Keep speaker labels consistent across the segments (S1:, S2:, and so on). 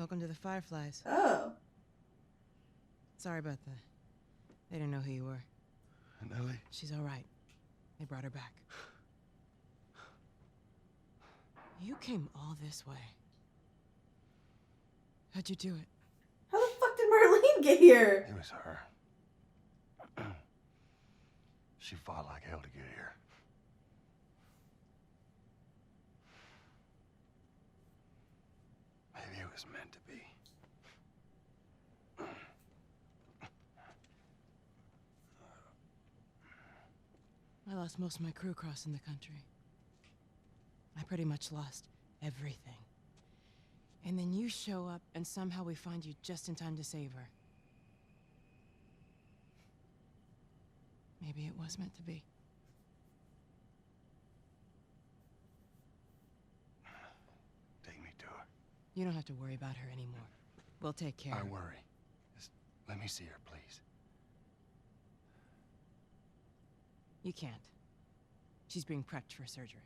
S1: Welcome to the Fireflies.
S2: Oh.
S1: Sorry about that. They didn't know who you were.
S3: And Ellie?
S1: She's all right. They brought her back. You came all this way. How'd you do it?
S2: How the fuck did Marlene get here?
S3: It was her. She fought like hell to get here. Maybe it was meant to be.
S1: I lost most of my crew crossing the country. I pretty much lost everything. And then you show up, and somehow we find you just in time to save her. Maybe it was meant to be.
S3: Take me to her.
S1: You don't have to worry about her anymore. We'll take care of
S3: I
S1: her.
S3: worry. Just let me see her, please.
S1: You can't. She's being prepped for surgery.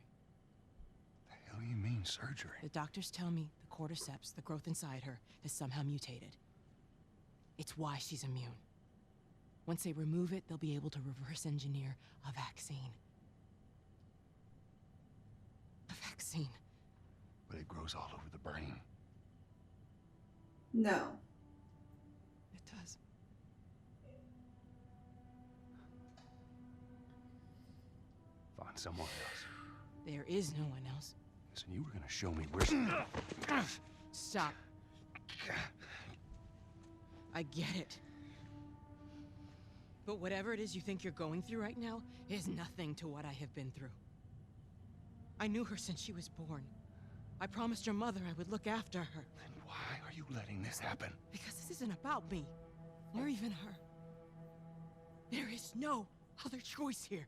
S3: The hell do you mean, surgery?
S1: The doctors tell me the cordyceps, the growth inside her, has somehow mutated. It's why she's immune. Once they remove it, they'll be able to reverse engineer a vaccine. A vaccine.
S3: But it grows all over the brain.
S2: No.
S1: It does.
S3: Find someone else.
S1: There is no one else.
S3: Listen, you were gonna show me where she...
S1: Stop. I get it. But whatever it is you think you're going through right now is nothing to what I have been through. I knew her since she was born. I promised her mother I would look after her.
S3: Then why are you letting this happen?
S1: Because this isn't about me, or even her. There is no other choice here.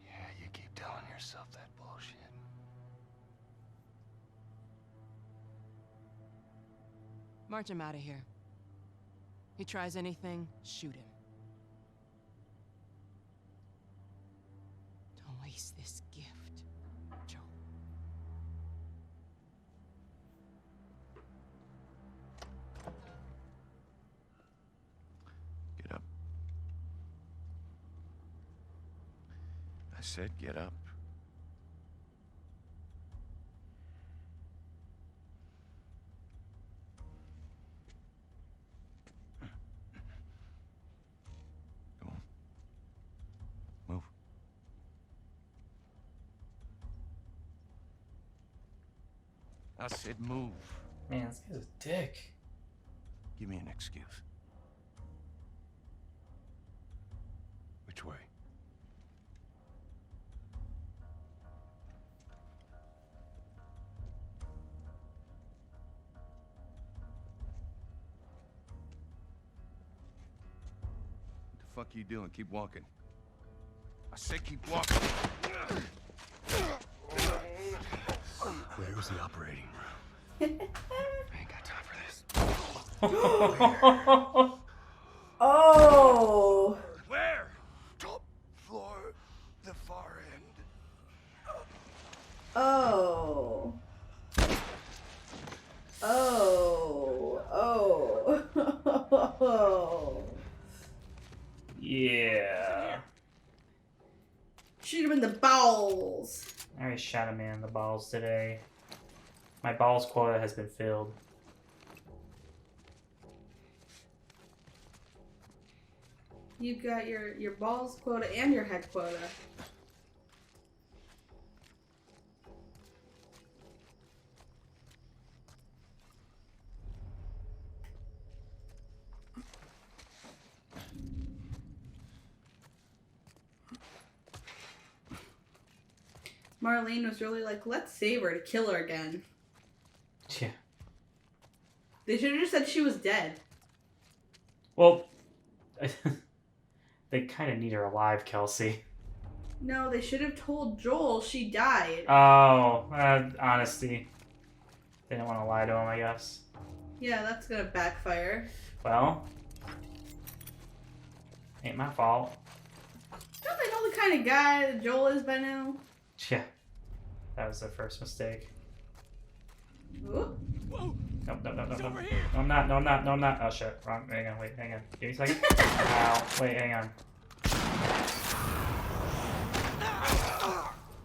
S3: Yeah, you keep telling yourself that bullshit.
S1: March him out of here. He tries anything, shoot him. Don't waste this gift, Joel.
S3: Get up. I said get up. Come on. Move. I said move.
S4: Man, this guy's a dick.
S3: Give me an excuse. Which way? What the fuck are you doing? Keep walking. I said keep walking. Where's the operating room? I ain't got time for this.
S2: Oh.
S3: Where? Top floor, the far end.
S2: Oh. Oh. Oh.
S4: Yeah.
S2: Shoot him in the bowels.
S4: I already shot a man in the balls today. My balls quota has been filled.
S2: You got your balls quota and your head quota. Marlene was really like, let's save her to kill her again.
S4: Yeah.
S2: They should have just said she was dead.
S4: Well, they kind of need her alive, Kelsey.
S2: No, they should have told Joel she died.
S4: Oh, honesty. They didn't want to lie to him, I guess.
S2: Yeah, that's gonna backfire.
S4: Well, ain't my fault.
S2: kind of guy that Joel is by now?
S4: Yeah, that was the first mistake.
S2: Ooh.
S3: Whoa!
S4: Nope, nope, nope, nope,
S3: It's
S4: nope.
S3: over here.
S4: No, I'm not. No, I'm not. No, I'm not. Oh shit. Wrong. Hang on. Wait. Hang on. Give me a second. Ow. Wait. Hang on.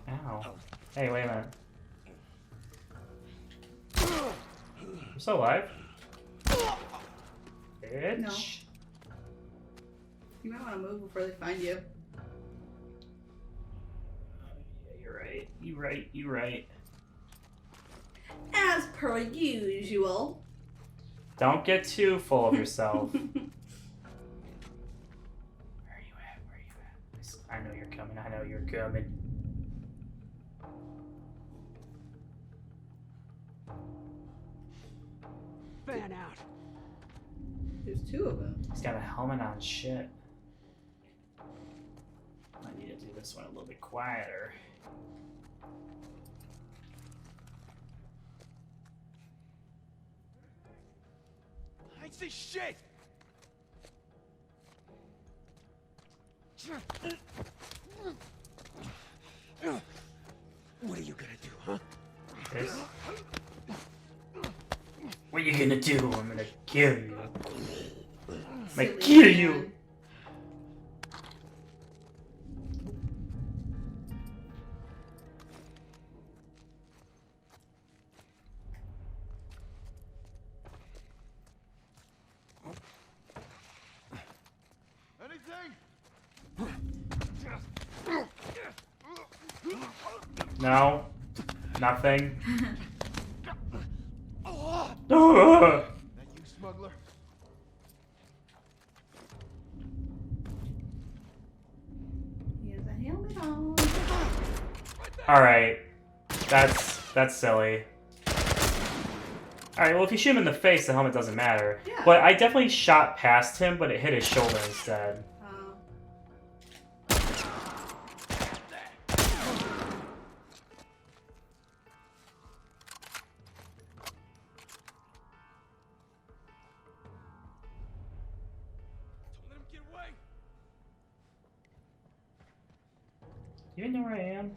S4: Ow. Hey, wait a minute. I'm still alive. Bitch.
S2: No. You might want to move before they find you.
S4: Yeah, you're right. You're right. You're right.
S2: As per usual.
S4: Don't get too full of yourself. Where are you at? Where are you at? I know you're coming. I know you're coming.
S3: Fan out.
S2: There's two of them.
S4: He's got a helmet on. Shit. I need to do this one a little bit quieter.
S3: I ain't see shit. What are you gonna do, huh?
S4: This. What are you gonna do? I'm gonna kill you. I'm gonna
S2: Silly
S4: kill
S2: man.
S4: you. No. Nothing.
S3: That you, smuggler?
S2: He has a helmet on.
S4: Alright. That's silly. Alright, well if you shoot him in the face, the helmet doesn't matter.
S2: Yeah.
S4: But I definitely shot past him, but it hit his shoulder instead.
S2: Oh.
S3: Don't let him get away.
S4: You even know where I am?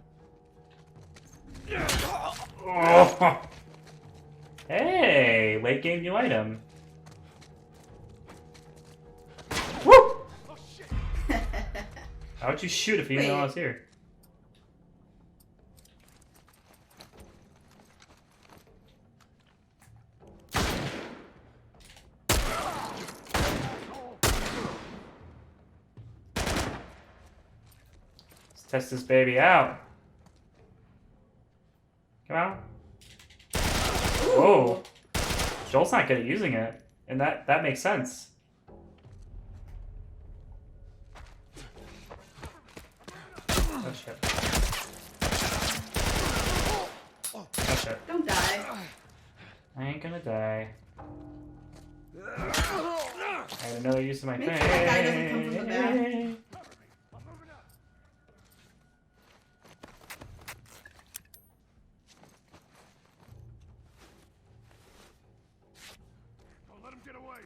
S4: Oh. Hey, late game new item. Woo!
S3: Oh shit!
S4: How would you shoot if you didn't know I
S2: Wait.
S4: was here? Let's test this baby out. Come on. Whoa. Joel's not good at using it. And that makes sense. Oh shit. Oh shit.
S2: Don't die.
S4: I ain't gonna die. I had another use of my
S2: Make
S4: thing.
S2: sure that guy doesn't come from the back.
S3: I'm moving up. Don't let him get away.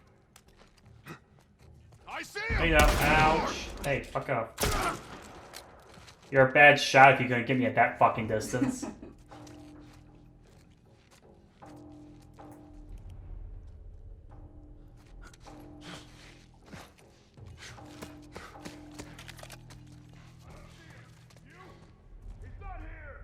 S3: I see him.
S4: There you go. Ouch. Hey, fuck off. You're a bad shot if you're gonna get me at that fucking distance.
S3: He's not here.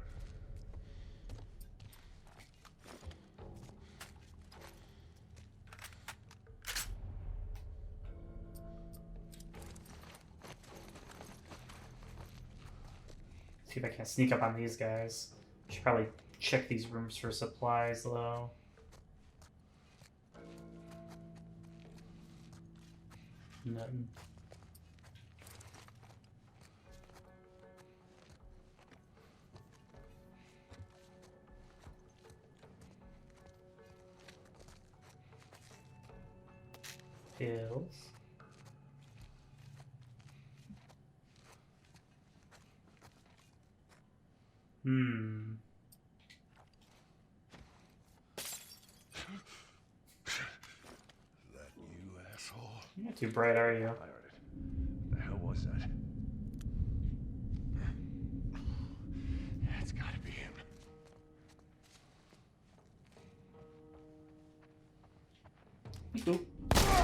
S4: See if I can sneak up on these guys. Should probably check these rooms for supplies though. Nothing. Pills. Hmm.
S3: That you asshole.
S4: You're not too bright, are you?
S3: I heard it. The hell was that?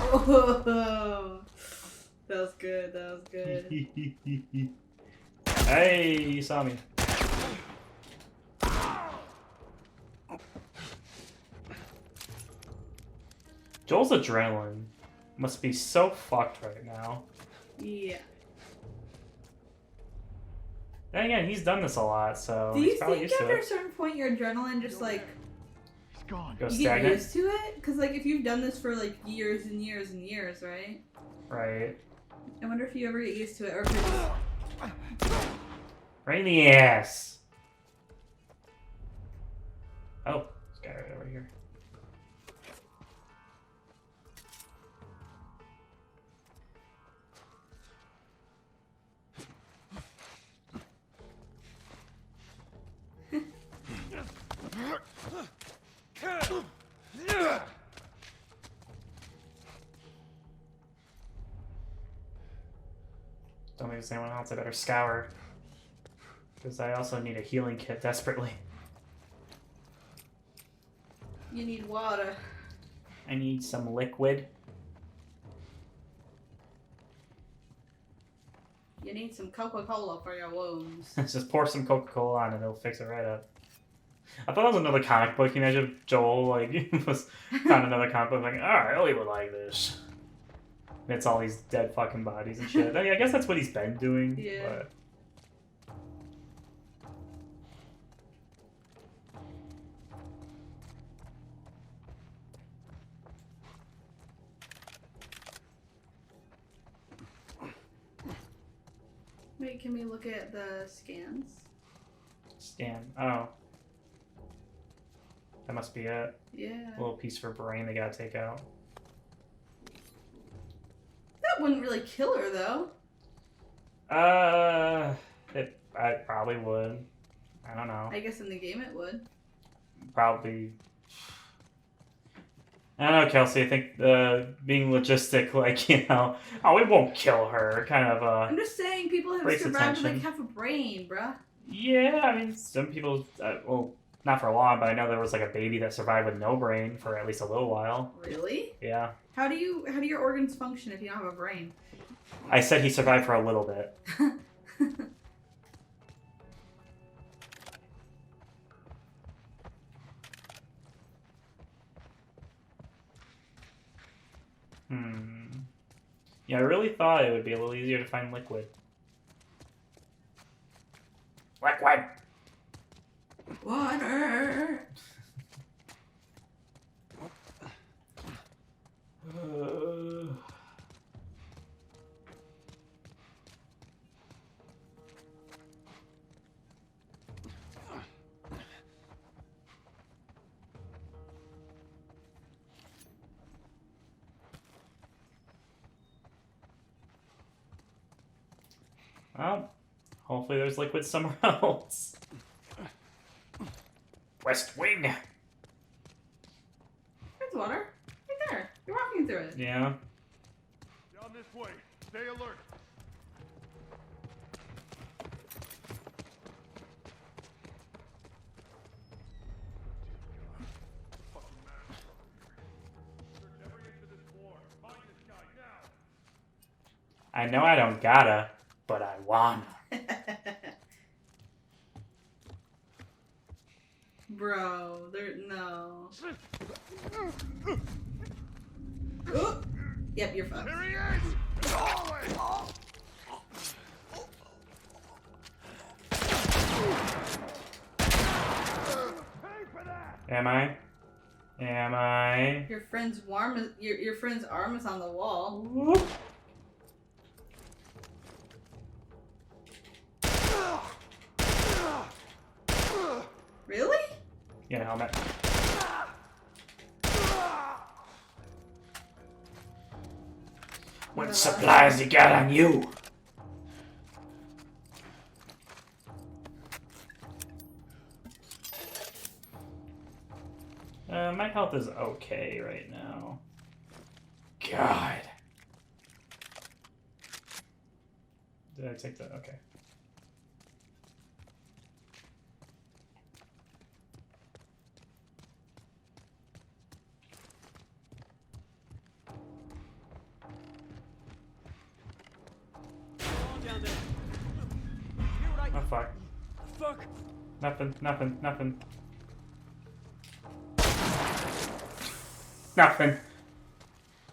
S2: Oh, that was good. That was good.
S4: Hey, you saw me. Joel's adrenaline must be so fucked right now.
S2: Yeah.
S4: Then again, he's done this a lot, so
S2: Do
S4: he's
S2: you
S4: probably
S2: think
S4: used to
S2: after a
S4: it.
S2: certain point your adrenaline just like
S3: He's gone.
S4: Goes
S2: you get
S4: stagnant.
S2: used to it? Because like if you've done this for like years and years and years, right?
S4: Right.
S2: I wonder if you ever get used to it or if it's
S4: Right in the ass. Oh, this guy right over here. Don't think there's anyone else. I better scour. Because I also need a healing kit desperately.
S2: you need water.
S4: I need some liquid.
S2: You need some Coca-Cola for your wounds.
S4: Just pour some Coca-Cola on and it'll fix it right up. I thought that was another comic book. You imagine if Joel was found another comic book like, alright, Ellie would like this. And it's all these dead fucking bodies and shit. I mean, I guess that's what he's been doing.
S2: Yeah.
S4: But...
S2: Wait, can we look at the scans?
S4: Scan. Oh. That must be it.
S2: Yeah.
S4: A little piece for brain they gotta take out.
S2: That wouldn't really kill her though.
S4: I probably would. I don't know.
S2: I guess in the game it would.
S4: Probably. I don't know, Kelsey. I think being logistic, like, oh, it won't kill her, kind of.
S2: I'm just saying people have
S4: Raise
S2: survived with like
S4: attention.
S2: half a brain, bruh.
S4: Yeah, I mean, some people, well, not for long, but I know there was like a baby that survived with no brain for at least a little while.
S2: Really?
S4: Yeah.
S2: How do your organs function if you don't have a brain?
S4: I said he survived for a little bit. Yeah, I really thought it would be a little easier to find liquid. Liquid!
S2: Water.
S4: Well, hopefully there's liquid somewhere else. West Wing!
S2: There's water. Right there. You're walking through it.
S4: Yeah.
S3: Down this way. Stay alert. Fucking man. Search every inch of this floor. Find this guy now.
S4: I know I don't gotta, but I wanna.
S2: Bro, no. Oh! Yep, you're fucked.
S3: Here he is! Always! Pay for that!
S4: Am I? Am I?
S2: Your friend's your friend's arm is on the wall.
S4: Whoop.
S2: Really?
S4: Get a helmet. What supplies you got on you? My health is okay right now. God. Did I take that? Okay. fuck.
S3: Fuck.
S4: Nothing, nothing, nothing. Nothing.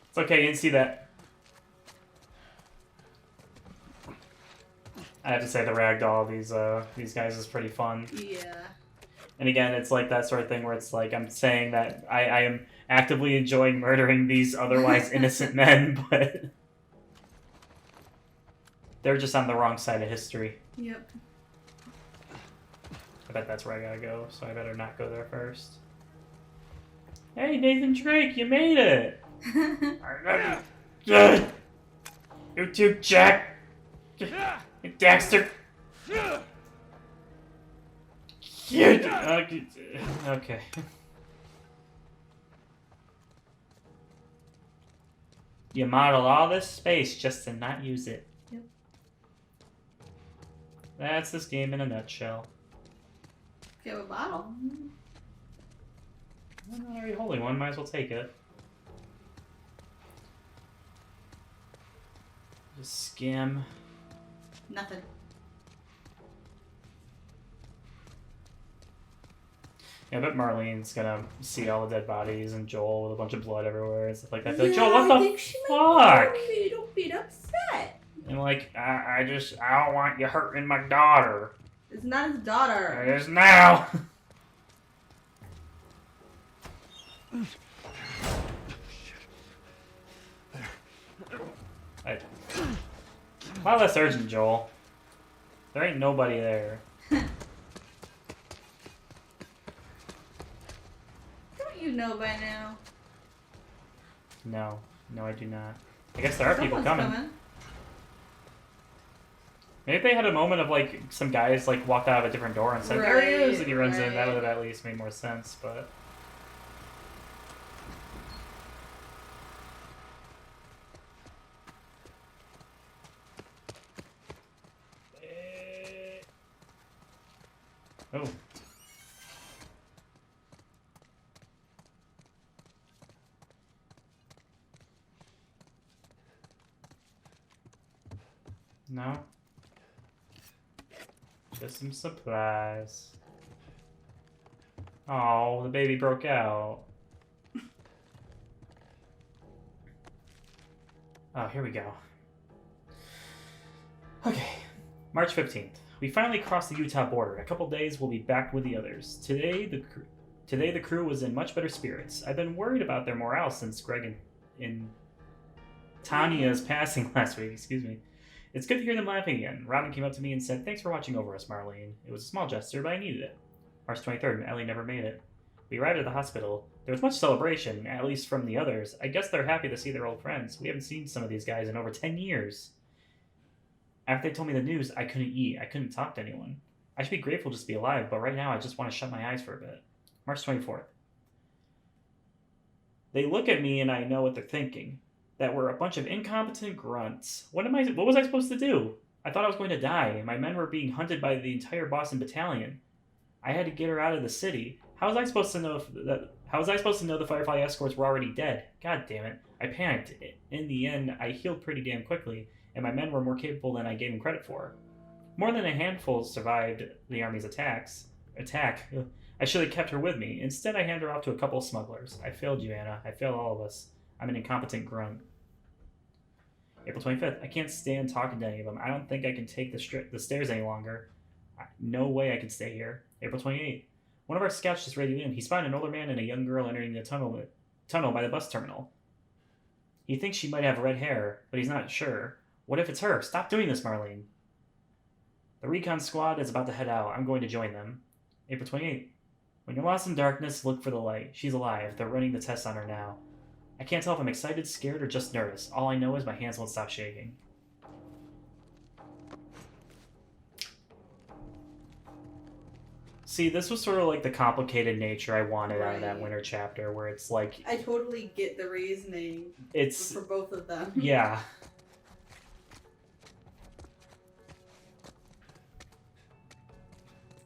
S4: It's okay, you didn't see that. I have to say the ragdoll these guys is pretty fun.
S2: Yeah.
S4: And again, it's like that sort of thing where it's like I'm saying that I am actively enjoying murdering these otherwise innocent men, but they're just on the wrong side of history.
S2: Yep.
S4: I bet that's where I gotta go, so I better not go there first. Hey, Nathan Drake, you made it! Good! You too, Jack! Dexter! Okay. You modeled all this space just to not use it.
S2: Yep.
S4: That's this game in a nutshell.
S2: You have a bottle.
S4: I'm not already holding one, might as well take it. Just skim.
S2: Nothing.
S4: Yeah, I bet Marlene's gonna see all the dead bodies and Joel with a bunch of blood everywhere and stuff like that. Be like,
S2: Yeah,
S4: Joel, what
S2: I
S4: the
S2: think she might
S4: fuck?
S2: be a little bit upset.
S4: And like, I don't want you hurting my daughter.
S2: It's not his daughter.
S4: It is now. A lot less urgent, Joel. There ain't nobody there.
S2: Don't you know by now?
S4: No, I do not. I guess there are people
S2: Someone's
S4: coming. Maybe if they had a moment of like some guys like walked out of a different door and said, "There he is," and he runs in. That would have at least made more sense. But oh. No. Just some supplies. Oh, the baby broke out. Oh, here we go. Okay. March 15th. We finally crossed the Utah border. In a couple days, we'll be back with the others. Today, the crew was in much better spirits. I've been worried about their morale since Greg and Tanya's passing last week. Excuse me. It's good to hear them laughing again. Robin came up to me and said, "Thanks for watching over us, Marlene. It was a small gesture, but I needed it." March 23rd, Ellie never made it. We arrived at the hospital. There was much celebration, at least from the others. I guess they're happy to see their old friends. We haven't seen some of these guys in over 10 years. After they told me the news, I couldn't eat. I couldn't talk to anyone. I should be grateful just to be alive, but right now I just want to shut my eyes for a bit. March 24th. They look at me and I know what they're thinking. That we're a bunch of incompetent grunts. What was I supposed to do? I thought I was going to die. My men were being hunted by the entire Boston battalion. I had to get her out of the city. How was I supposed to know the Firefly escorts were already dead? God damn it. I panicked. In the end, I healed pretty damn quickly, and my men were more capable than I gave them credit for. More than a handful survived the army's attack. I should have kept her with me. Instead, I handed her off to a couple of smugglers. I failed you, Anna. I failed all of us. I'm an incompetent grunt. April 25th. I can't stand talking to any of them. I don't think I can take the stairs any longer. No way I can stay here. April 28th. One of our scouts just radioed in. He spotted an older man and a young girl entering the tunnel by the bus terminal. He thinks she might have red hair, but he's not sure. What if it's her? Stop doing this, Marlene. The recon squad is about to head out. I'm going to join them. April 28th. When you're lost in darkness, look for the light. She's alive. They're running the tests on her now. I can't tell if I'm excited, scared, or just nervous. All I know is my hands won't stop shaking. See, this was sort of like the complicated nature I wanted out of that winter chapter, where it's like...
S2: I totally get the reasoning
S4: It's...
S2: for both of them.
S4: Yeah.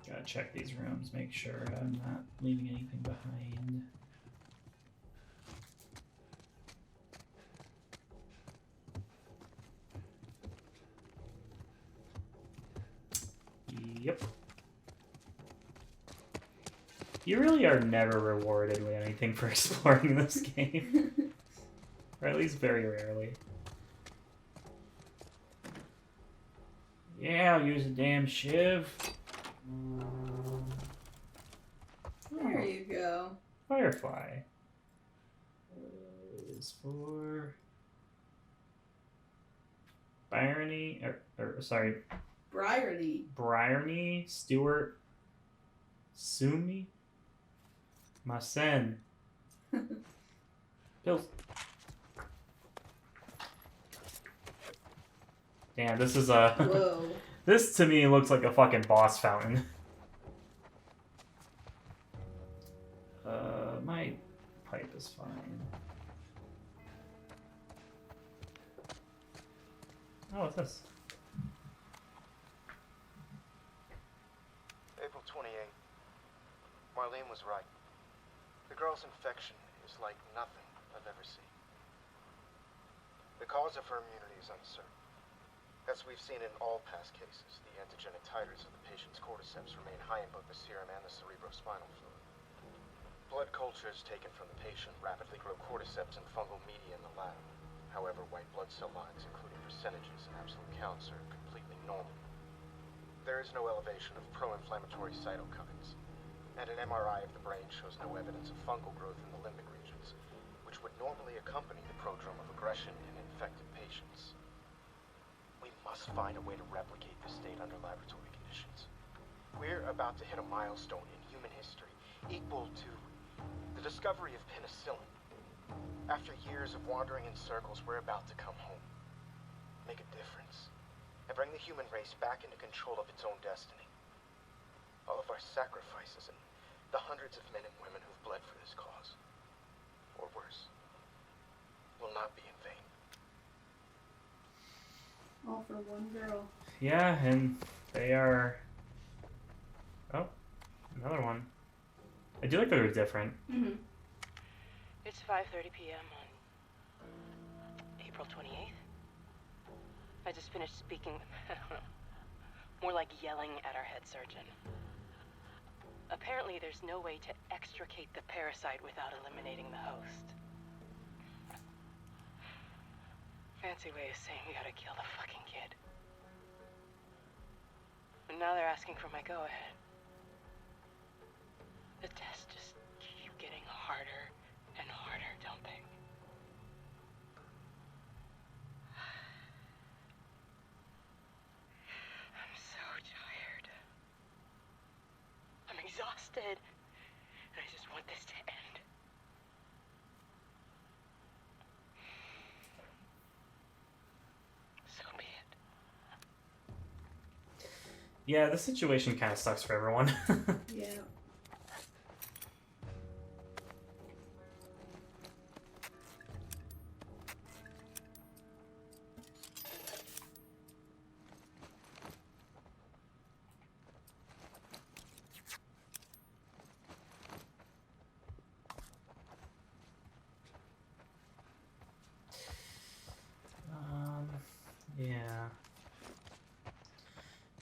S4: Gotta check these rooms, make sure I'm not leaving anything behind. Yep. Yep. You really are never rewarded with anything for exploring this game. Or at least very rarely. Yeah, I'll use a damn shiv.
S2: There you go.
S4: Firefly. Is for Bryony, or sorry,
S2: Bryony.
S4: Bryony, Stewart, Sumi, Masen. Pills. Damn, this is a.
S2: Whoa.
S4: This to me looks like a fucking boss fountain. My pipe is fine. Oh, what's this?
S5: April 28th. Marlene was right. The girl's infection is like nothing I've ever seen. The cause of her immunity is uncertain. As we've seen in all past cases, the antigenic titers of the patient's cordyceps remain high in both the serum and the cerebrospinal fluid. Blood cultures taken from the patient rapidly grow cordyceps and fungal media in the lab. However, white blood cell lines, including percentages and absolute counts, are completely normal. There is no elevation of pro-inflammatory cytokines, and an MRI of the brain shows no evidence of fungal growth in the limbic regions, which would normally accompany the prodrome of aggression in infected patients. We must find a way to replicate this state under laboratory conditions. We're about to hit a milestone in human history equal to the discovery of penicillin. After years of wandering in circles, we're about to come home, make a difference, and bring the human race back into control of its own destiny. All of our sacrifices and the hundreds of men and women who've bled for this cause, or worse, will not be in vain.
S2: All for one girl.
S4: Yeah, and they are. Oh, another one. I do like that they're different.
S2: Mm-hmm.
S1: It's 5:30 p.m. on April 28th. I just finished speaking with, more like yelling at our head surgeon. Apparently there's no way to extricate the parasite without eliminating the host. Fancy way of saying we gotta kill the fucking kid. And now they're asking for my go-ahead. The tests just keep getting harder and harder, don't they? I'm so tired. I'm exhausted. And I just want this to end. So be it.
S4: Yeah, this situation kind of sucks for everyone.
S2: Yeah.
S4: Yeah.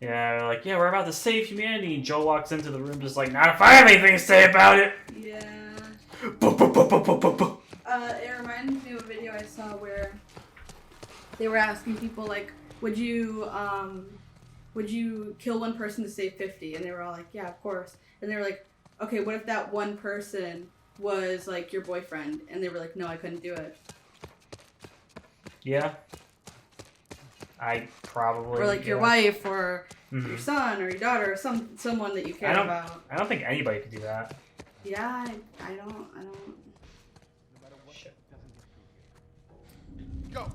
S4: Yeah, like, yeah, we're about to save humanity. And Joe walks into the room just like, not if I have anything to say about it.
S2: Yeah.
S4: Boop, boop, boop, boop, boop, boop, boop.
S2: It reminds me of a video I saw where they were asking people like, would you kill one person to save 50? And they were all like, yeah, of course. And they were like, okay, what if that one person was like your boyfriend? And they were like, no, I couldn't do it.
S4: Yeah. I probably.
S2: Or like your
S4: yeah.
S2: wife, or
S4: Mhm.
S2: your son, or your daughter, or someone that you care about.
S4: I don't think anybody could do that.
S2: Yeah, I don't.
S4: Shit.
S5: Go!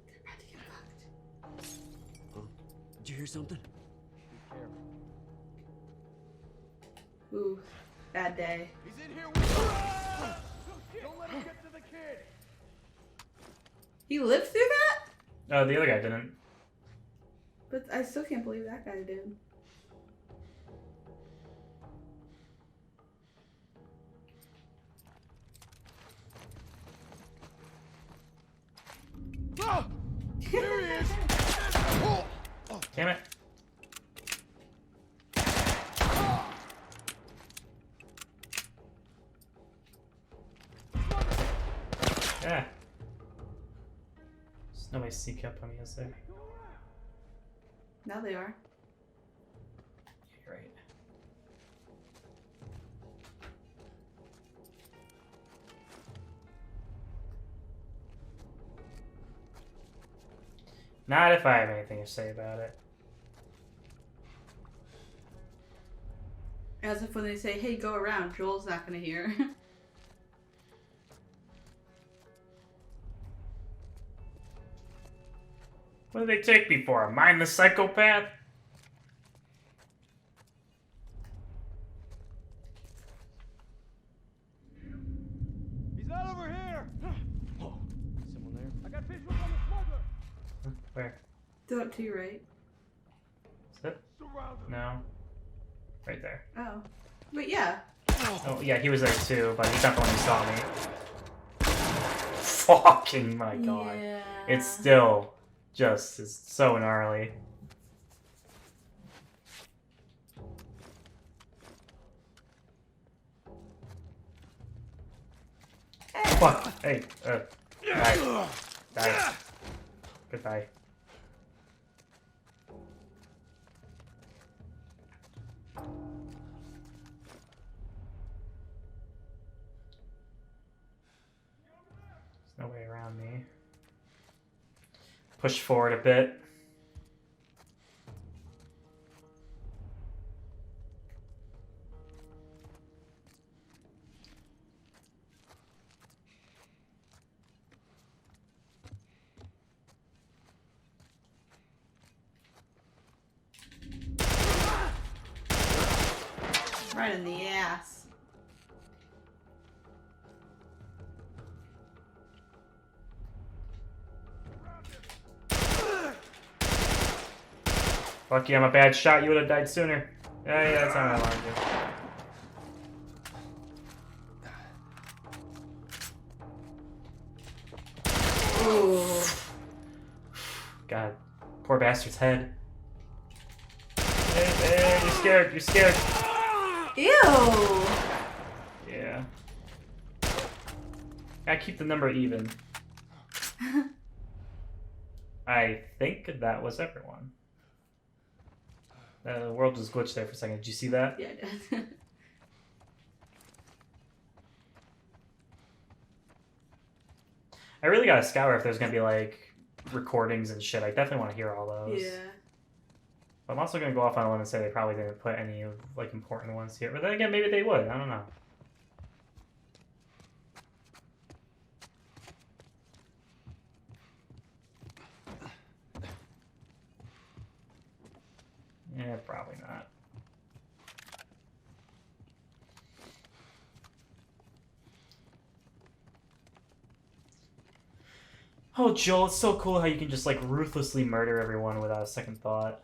S2: They're about to get fucked.
S6: Did you hear something?
S2: Ooh, bad day.
S3: He's in here with Don't let him get to the kid!
S2: He lived through that?
S4: Oh, the other guy didn't.
S2: But I still can't believe that guy did.
S3: There he is!
S4: Damn it. Yeah. There's nobody sneak up on me, is there?
S2: Now they are.
S4: You're right. Not if I have anything to say about it.
S2: As if when they say, hey, go around, Joel's not gonna hear.
S4: What did they take me for? Am I the psychopath?
S3: He's not over here!
S6: Oh, someone there?
S3: I got visuals on the smuggler!
S4: Where?
S2: Do it to your right.
S4: Is it?
S3: Surround him!
S4: No. Right there.
S2: Oh. But yeah.
S4: Oh, yeah, he was there too, but he's not the one who saw me. Fucking my god.
S2: Yeah.
S4: It's still just is so gnarly. Fuck. Hey, die. Die. Goodbye. There's no way around me. Push forward a bit.
S2: Right in the ass.
S4: Lucky I'm a bad shot, you would have died sooner. Yeah, that's not what I wanted to do.
S2: Ooh.
S4: God. Poor bastard's head. Hey, you're scared, you're scared.
S2: Ew.
S4: Yeah. Gotta keep the number even. I think that was everyone. The world just glitched there for a second. Did you see that?
S2: Yeah, I did.
S4: I really gotta scour if there's gonna be like recordings and shit. I definitely want to hear all those.
S2: Yeah.
S4: But I'm also gonna go off on a limb and say they probably didn't put any of like important ones here. But then again, maybe they would. I don't know. Yeah, probably not. Oh, Joel, it's so cool how you can just like ruthlessly murder everyone without a second thought.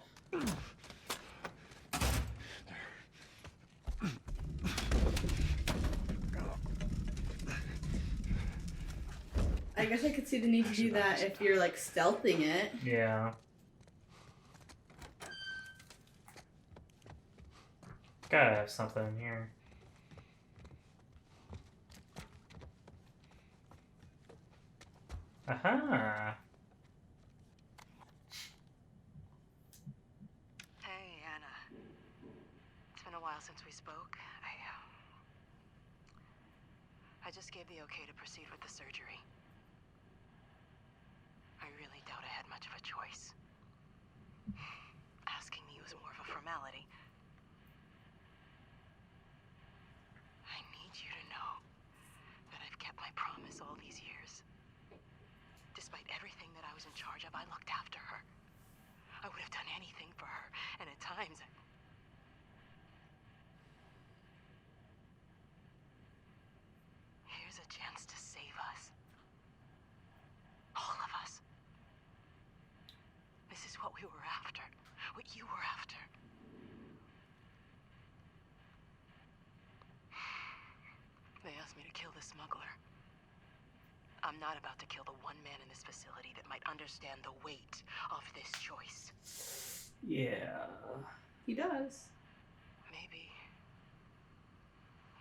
S2: I guess I could see the need to do that if you're like stealthing it.
S4: Yeah. Gotta have something in here. Aha!
S1: Hey, Anna. It's been a while since we spoke. I just gave the okay to proceed with the surgery. I really doubt I had much of a choice. Asking me was more of a formality. I need you to know that I've kept my promise all these years. Despite everything that I was in charge of, I looked after her. I would have done anything for her, and at times here's a chance to save us. All of us. This is what we were after. What you were after. They asked me to kill the smuggler. I'm not about to kill the one man in this facility that might understand the weight of this choice.
S4: Yeah.
S2: He does.
S1: Maybe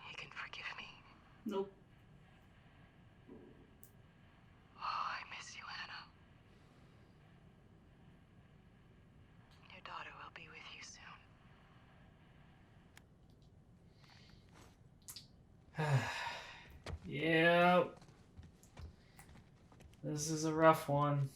S1: he can forgive me.
S2: Nope.
S1: Oh, I miss you, Hannah. Your daughter will be with you soon.
S4: Yeah. This is a rough one.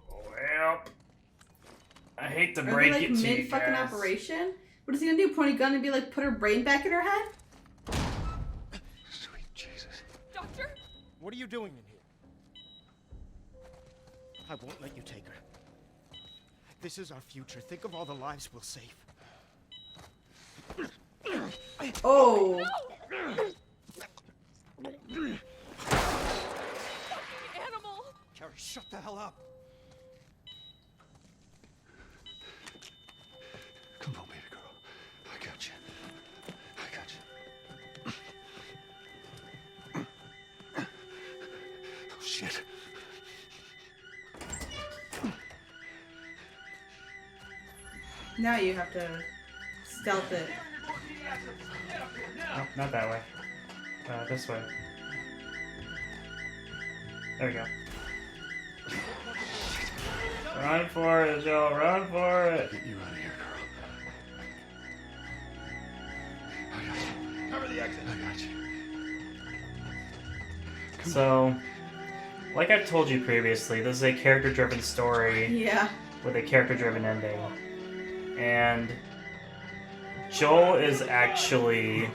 S4: Well, I hate to
S2: Are they
S4: break
S2: like
S4: it to you
S2: mid fucking
S4: guys.
S2: operation? What is he gonna do? Point a gun and be like, put her brain back in her head?
S5: Sweet Jesus.
S1: Doctor?
S6: What are you doing in here? I won't let you take her. This is our future. Think of all the lives we'll save.
S2: Oh.
S1: Animal!
S6: Carrie, shut the hell up.
S5: Come on, baby girl. I got you. I got you. Oh, shit.
S2: Now you have to stealth it.
S4: No, not that way. This way. There we go. Run for it, Joe. Run for it.
S5: Get you out of here, girl. I got you.
S3: Cover the exit.
S5: I got you.
S4: So, like I've told you previously, this is a character-driven story
S2: Yeah.
S4: with a character-driven ending. And Joel is actually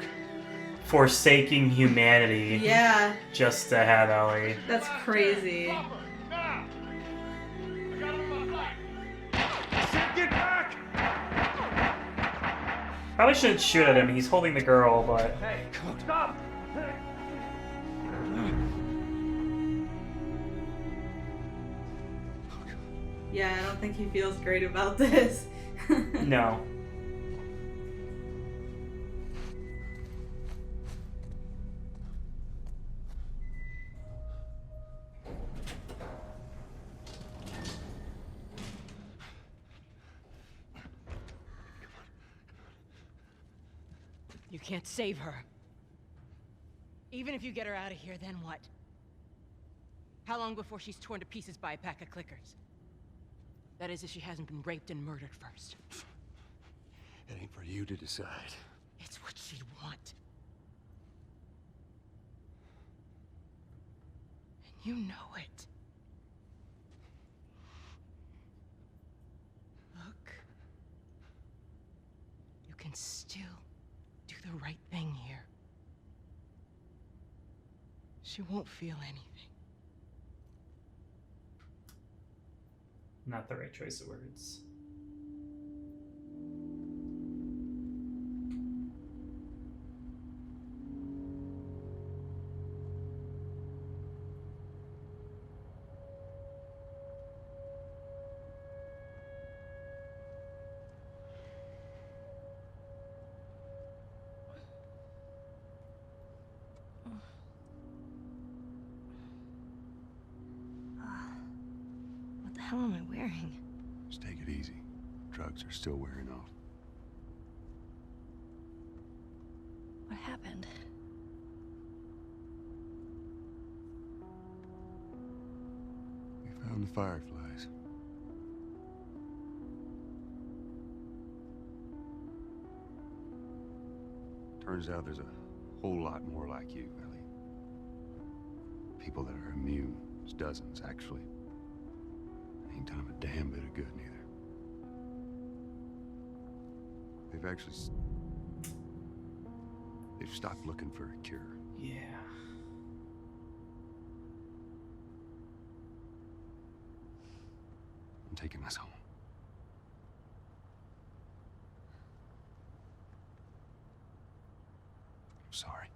S4: forsaking humanity
S2: Yeah.
S4: just to have Ellie.
S2: That's crazy.
S3: Now! I got him on my flank. Get back!
S4: Probably shouldn't shoot at him, he's holding the girl, but...
S3: Hey, stop!
S2: Yeah, I don't think he feels great about this.
S4: No.
S1: You can't save her. Even if you get her out of here, then what? How long before she's torn to pieces by a pack of clickers? That is, if she hasn't been raped and murdered first.
S5: It ain't for you to decide.
S1: It's what she'd want. And you know it. Look. You can still do the right thing here. She won't feel anything.
S4: Not the right choice of words.
S7: What the hell am I wearing?
S5: Just take it easy. Drugs are still wearing off.
S7: What happened?
S5: We found the fireflies. Turns out there's a whole lot more like you, Ellie. People that are immune. There's dozens, actually. Ain't done 'em a damn bit of good, neither. They've actually... They've stopped looking for a cure.
S4: Yeah.
S5: I'm taking us home.
S6: sorry.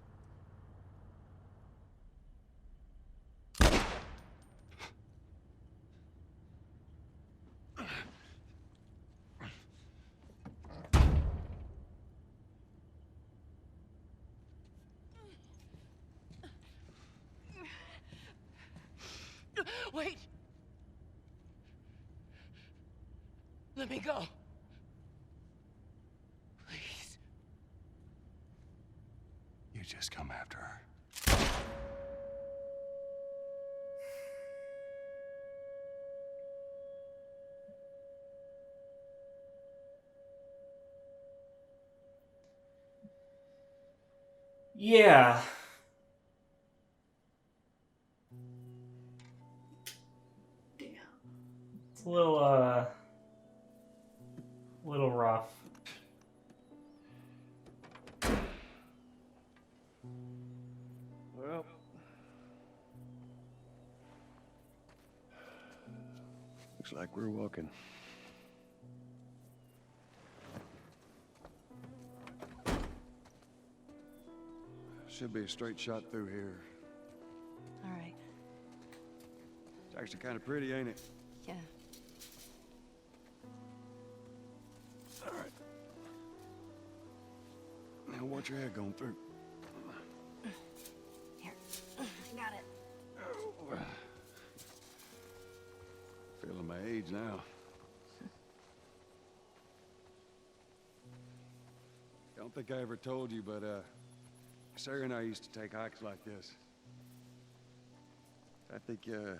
S1: Wait! Let me go. Please.
S6: You just come after her.
S4: Yeah.
S2: Damn.
S4: It's a little rough.
S3: Well, looks like we're walking. Should be a straight shot through here.
S7: All right.
S3: It's actually kind of pretty, ain't it?
S7: Yeah.
S3: All right. Now watch your head going through.
S7: Here. I got it.
S3: Feeling my age now. Don't think I ever told you, but Sarah and I used to take hikes like this. I think the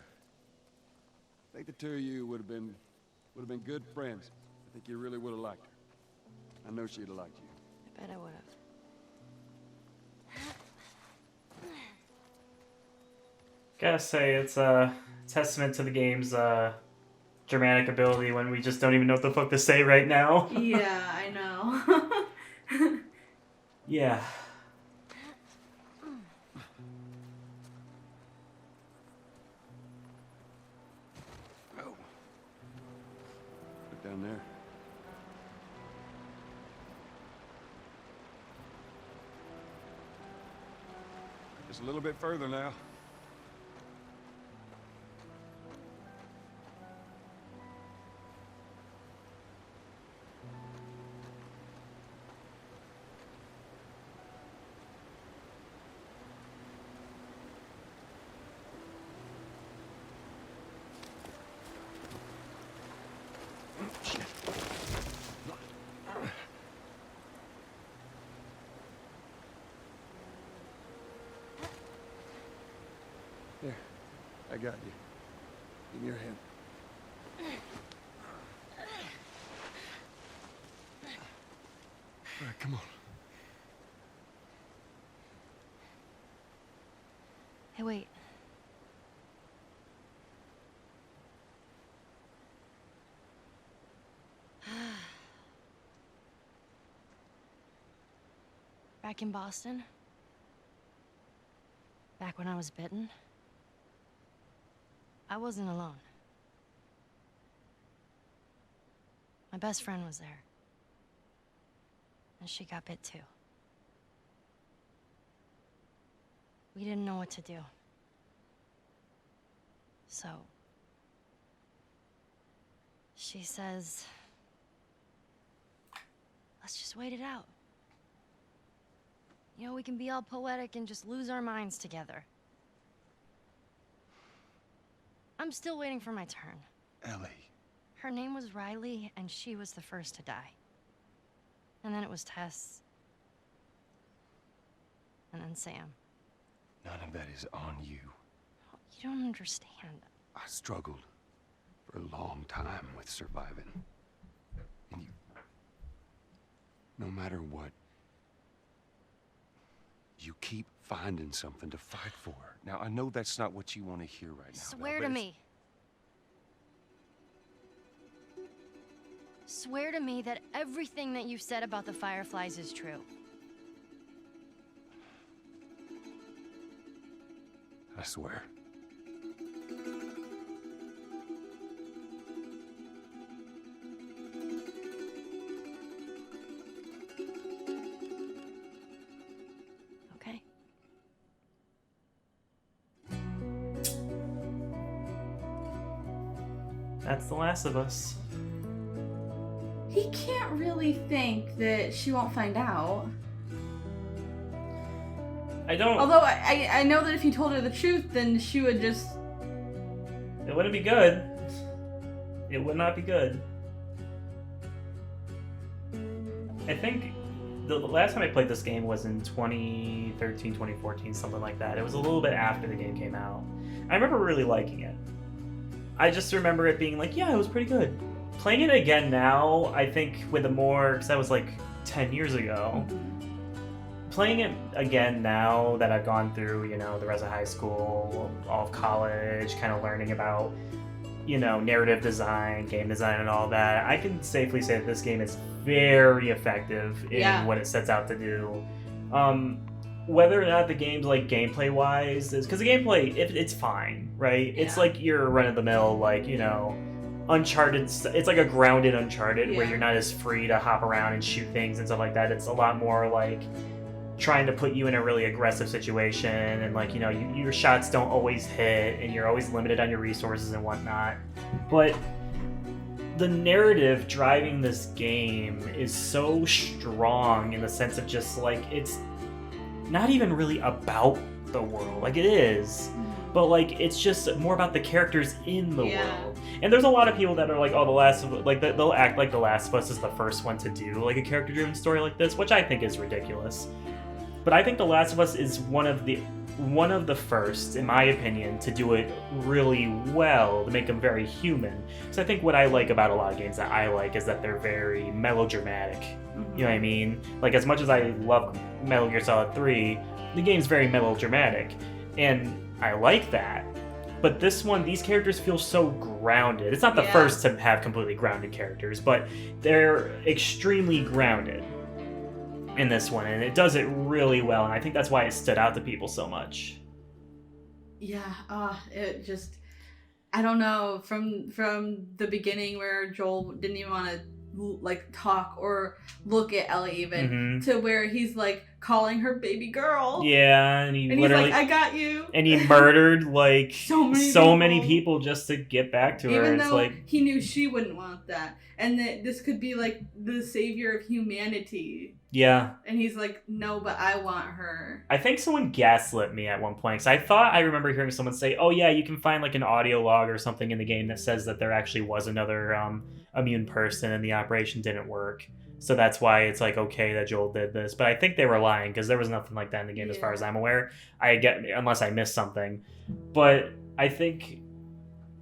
S3: two of you would have been good friends. I think you really would have liked her. I know she'd have liked you.
S7: I bet I would have.
S4: Gotta say, it's a testament to the game's dramatic ability when we just don't even know what the fuck to say right now.
S2: Yeah, I know.
S4: Yeah.
S3: Oh. Look down there. Just a little bit further now. There, I got you. In your hand. All right, come on.
S7: Hey, wait. Back in Boston? Back when I was bitten? I wasn't alone. My best friend was there. And she got bit too. We didn't know what to do. So... she says... let's just wait it out. You know, we can be all poetic and just lose our minds together. I'm still waiting for my turn.
S3: Ellie.
S7: Her name was Riley, and she was the first to die. And then it was Tess. And then Sam.
S3: None of that is on you.
S7: You don't understand.
S3: I struggled for a long time with surviving. And you... no matter what, you keep finding something to fight for. Now, I know that's not what you want to hear right now.
S7: Swear to me. Swear to me that everything that you said about the Fireflies is true.
S3: I swear.
S4: That's The Last of Us.
S2: He can't really think that she won't find out.
S4: I don't.
S2: Although I know that if he told her the truth, then she would just...
S4: It wouldn't be good. It would not be good. I think the last time I played this game was in 2013, 2014, something like that. It was a little bit after the game came out. I remember really liking it. I just remember it being like, yeah, it was pretty good. Playing it again now, I think with a more, because that was like 10 years ago. Playing it again now that I've gone through, you know, the rest of high school, all of college, kind of learning about, you know, narrative design, game design, and all that, I can safely say that this game is very effective in what it sets out to do. Whether or not the game's like gameplay wise is, because the gameplay, it's fine, right? Yeah. It's like your run of the mill, like, you know, Uncharted. It's like a grounded Uncharted where you're not as free to hop around and shoot things and stuff like that. It's a lot more like trying to put you in a really aggressive situation, and like, you know, your shots don't always hit, and you're always limited on your resources and whatnot. But the narrative driving this game is so strong in the sense of just like, it's not even really about the world. Like, it is, but like, it's just more about the characters in the world. And there's a lot of people that are like, oh, The Last of Us, like they'll act like The Last of Us is the first one to do like a character-driven story like this, which I think is ridiculous. But I think The Last of Us is one of the first, in my opinion, to do it really well, to make them very human. So I think what I like about a lot of games that I like is that they're very melodramatic. You know what I mean? Like, as much as I love Metal Gear Solid 3, the game's very melodramatic. And I like that. But this one, these characters feel so grounded. It's not the first to have completely grounded characters, but they're extremely grounded in this one, and it does it really well, and I think that's why it stood out to people so much. It just, I don't know, from the beginning where Joel didn't even want to like talk or look at Ellie even, to where he's like calling her baby girl. Yeah, and he's like, I got you. And he murdered like so many people just to get back to her. Even though like, he knew she wouldn't want that, and that this could be like the savior of humanity. Yeah. And he's like, no, but I want her. I think someone gaslit me at one point, because I thought I remember hearing someone say, oh yeah, you can find like an audio log or something in the game that says that there actually was another immune person and the operation didn't work. So that's why it's like okay that Joel did this. But I think they were lying, because there was nothing like that in the game as far as I'm aware. Unless I missed something. But I think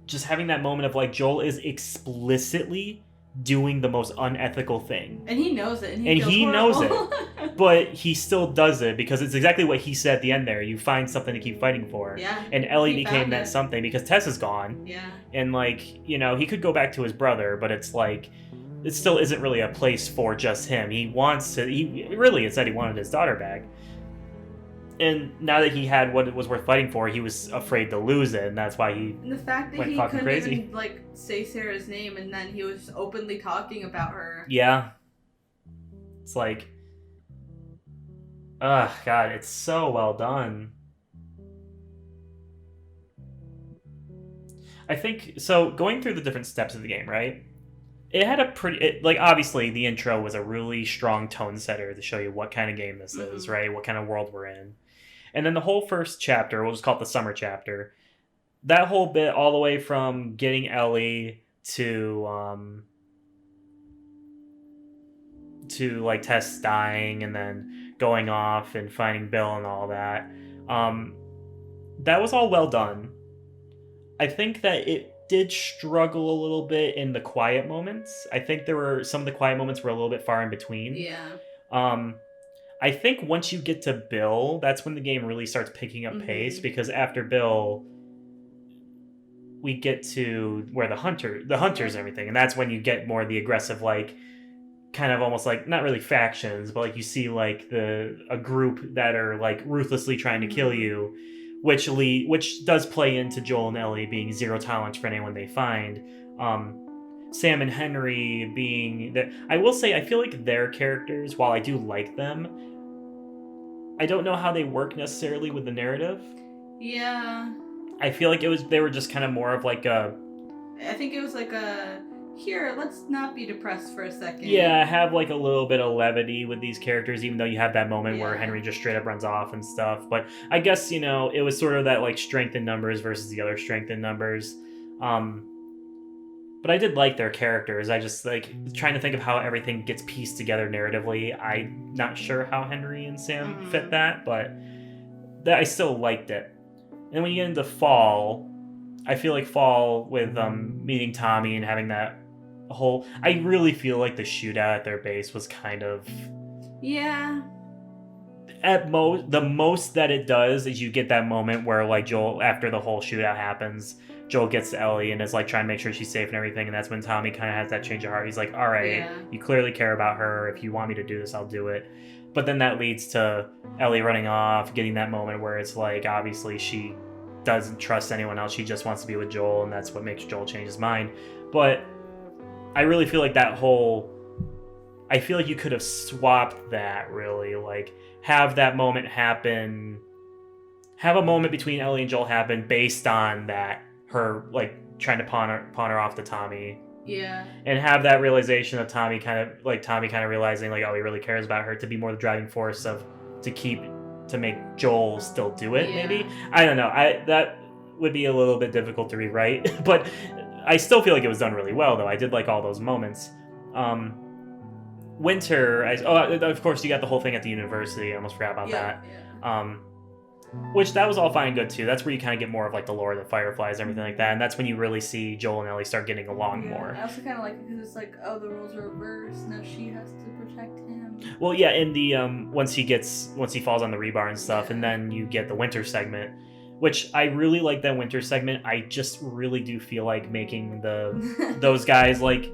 S4: just having that moment of like Joel is explicitly doing the most unethical thing, and he knows it, and he knows it, but he still does it because it's exactly what he said at the end there. You find something to keep fighting for. And Ellie became that something because Tess is gone. And like, you know, he could go back to his brother, but it's like it still isn't really a place for just him. He really said he wanted his daughter back. And now that he had what it was worth fighting for, he was afraid to lose it, and that's why he and the fact that he couldn't crazy. Even like say Sarah's name, and then he was openly talking about her. Yeah, it's like, God, it's so well done. I think so. Going through the different steps of the game, right? It had a pretty like obviously the intro was a really strong tone setter to show you what kind of game this is, right? What kind of world we're in. And then the whole first chapter, we'll just call it the summer chapter, that whole bit all the way from getting Ellie to like Tess dying and then going off and finding Bill and all that. That was all well done. I think that it did struggle a little bit in the quiet moments. I think there were some of the quiet moments were a little bit far in between. Yeah. I think once you get to Bill, that's when the game really starts picking up pace, because after Bill, we get to where the hunters and everything, and that's when you get more of the aggressive, like, kind of almost like, not really factions, but like you see like a group that are like ruthlessly trying to kill you, which does play into Joel and Ellie being zero tolerance for anyone they find. Sam and Henry being that, I will say, I feel like their characters, while I do like them, I don't know how they work necessarily with the narrative. Yeah. I feel like they were just kind of more of like a
S2: I think it was like here, let's not be depressed for a second.
S4: Yeah, have like a little bit of levity with these characters, even though you have that moment where
S2: Yeah.
S4: Henry just straight up runs off and stuff. But I guess, you know, it was sort of that like strength in numbers versus the other strength in numbers. But I did like their characters. I just like trying to think of how everything gets pieced together narratively. I'm not sure how Henry and Sam fit that, but I still liked it. And when you get into Fall, I feel like Fall with meeting Tommy and having that whole, I really feel like the shootout at their base was kind of,
S2: Yeah.
S4: at the most that it does is you get that moment where like Joel, after the whole shootout happens, Joel gets to Ellie and is like trying to make sure she's safe and everything, and that's when Tommy kind of has that change of heart. He's like, all right,
S2: Yeah.
S4: you clearly care about her. If you want me to do this, I'll do it. But then that leads to Ellie running off, getting that moment where it's like, obviously she doesn't trust anyone else. She just wants to be with Joel, and that's what makes Joel change his mind. But I really feel like I feel like you could have swapped that, really. Like, have that moment happen, have a moment between Ellie and Joel happen based on that, her, like, trying to pawn her off to Tommy.
S2: Yeah.
S4: And have that realization of Tommy kind of realizing, like, oh, he really cares about her, to be more the driving force to make Joel still do it,
S2: Yeah.
S4: maybe? I don't know. That would be a little bit difficult to rewrite, but I still feel like it was done really well, though. I did like all those moments. Winter, of course, you got the whole thing at the university. I almost forgot about that.
S2: Yeah.
S4: Which that was all fine and good too. That's where you kind of get more of like the lore of the Fireflies and everything like that, and that's when you really see Joel and Ellie start getting along
S2: Yeah.
S4: more.
S2: I also kind of like it because it's like, oh, the roles are reversed. Now she has to protect him.
S4: Well, yeah, in the once he falls on the rebar and stuff,
S2: Yeah.
S4: and then you get the winter segment, which I really like that winter segment. I just really do feel like making those guys like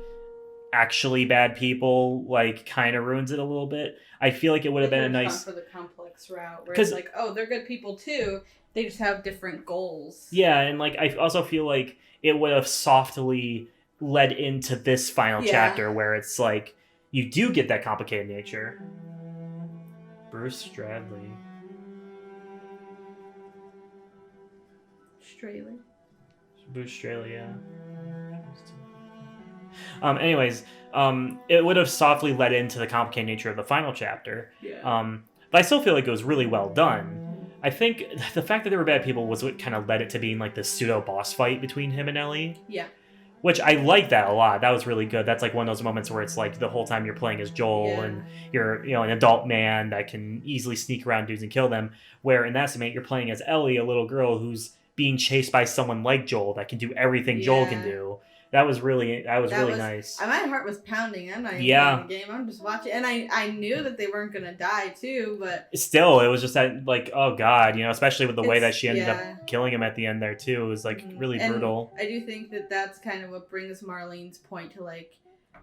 S4: actually bad people like kind of ruins it a little bit. I feel like it would have been a nice,
S2: for the complex route where
S4: 'Cause-
S2: it's like, oh, they're good people too. They just have different goals.
S4: yeah, and like I also feel like it would have softly led into this final
S2: Yeah.
S4: chapter where it's like you do get that complicated nature. Bruce Stradley.
S2: Strayly.
S4: Bruce Stradley, yeah. Anyways, it would have softly led into the complicated nature of the final chapter.
S2: Yeah.
S4: But I still feel like it was really well done. I think the fact that they were bad people was what kind of led it to being like this pseudo boss fight between him and Ellie.
S2: Yeah.
S4: Which I like that a lot. That was really good. That's like one of those moments where it's like the whole time you're playing as Joel
S2: Yeah.
S4: and you're, you know, an adult man that can easily sneak around dudes and kill them. Where in that segment you're playing as Ellie, a little girl who's being chased by someone like Joel that can do everything Joel can
S2: Yeah.
S4: do. That was really
S2: was-
S4: nice.
S2: My heart was pounding. I'm not even
S4: Yeah.
S2: playing the game. I'm just watching. And I knew that they weren't going to die too, but
S4: Still, it was just that like, oh god, you know, especially with the way that
S2: It's-
S4: she ended
S2: yeah.
S4: up killing him at the end there too. It was like
S2: Mhm.
S4: really
S2: And
S4: brutal.
S2: I do think that that's kind of what brings Marlene's point to like,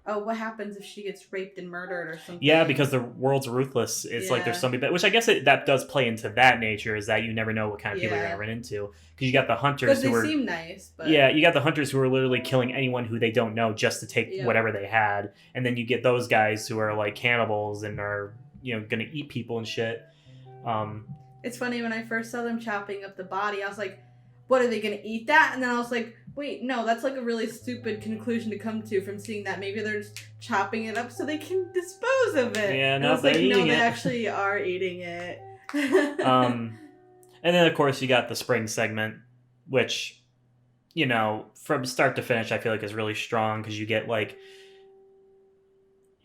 S2: oh, what happens if she gets raped and murdered or something?
S4: Yeah, because the world's ruthless. It's like there's
S2: Yeah.
S4: somebody, which I guess that does play into that nature, is that you never know what kind of people you're
S2: Yeah.
S4: gonna run into. Because you got the hunters
S2: because
S4: who
S2: they
S4: are,
S2: seem nice, but
S4: yeah, you got the hunters who are literally killing anyone who they don't know just to take
S2: Yeah.
S4: whatever they had, and then you get those guys who are like cannibals and are, you know, gonna eat people and shit.
S2: It's funny when I first saw them chopping up the body, I was like, what are they gonna eat that? And then I was like, wait, no, that's like a really stupid conclusion to come to from seeing that. Maybe they're just chopping it up so they can dispose of it.
S4: Yeah,
S2: And
S4: no,
S2: I was like,
S4: they're
S2: no,
S4: eating
S2: they
S4: it.
S2: actually are eating it.
S4: And then of course you got the spring segment, which, you know, from start to finish, I feel like is really strong because you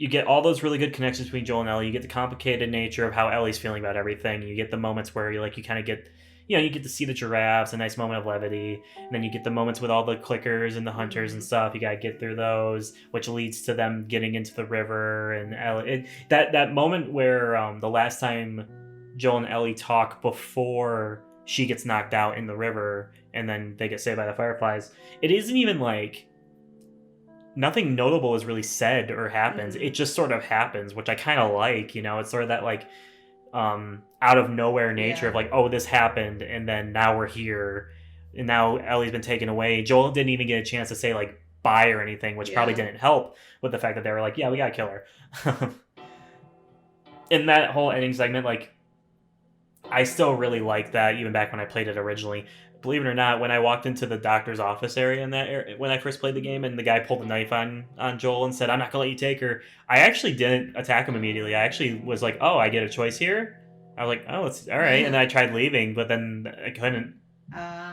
S4: get all those really good connections between Joel and Ellie. You get the complicated nature of how Ellie's feeling about everything. You get the moments where you kind of get, you know, you get to see the giraffes, a nice moment of levity, and then you get the moments with all the clickers and the hunters and stuff. You gotta get through those, which leads to them getting into the river and Ellie. That moment where the last time Joel and Ellie talk before she gets knocked out in the river and then they get saved by the Fireflies, it isn't even like nothing notable is really said or happens. It just sort of happens, which I kind of like, you know. It's sort of that like out of nowhere nature of like, oh, this happened and then now we're here and now Ellie's been taken away. Joel didn't even get a chance to say like bye or anything, which probably didn't help with the fact that they were like, yeah, we gotta kill her. In that whole ending segment, like, I still really like that, even back when I played it originally. believe it or not, when I walked into the doctor's office area in that area, when I first played the game, and the guy pulled a knife on Joel and said, "I'm not gonna let you take her," I actually didn't attack him immediately. I actually was like, "Oh, I get a choice here." I was like, "Oh, it's all right," and then I tried leaving, but then I couldn't.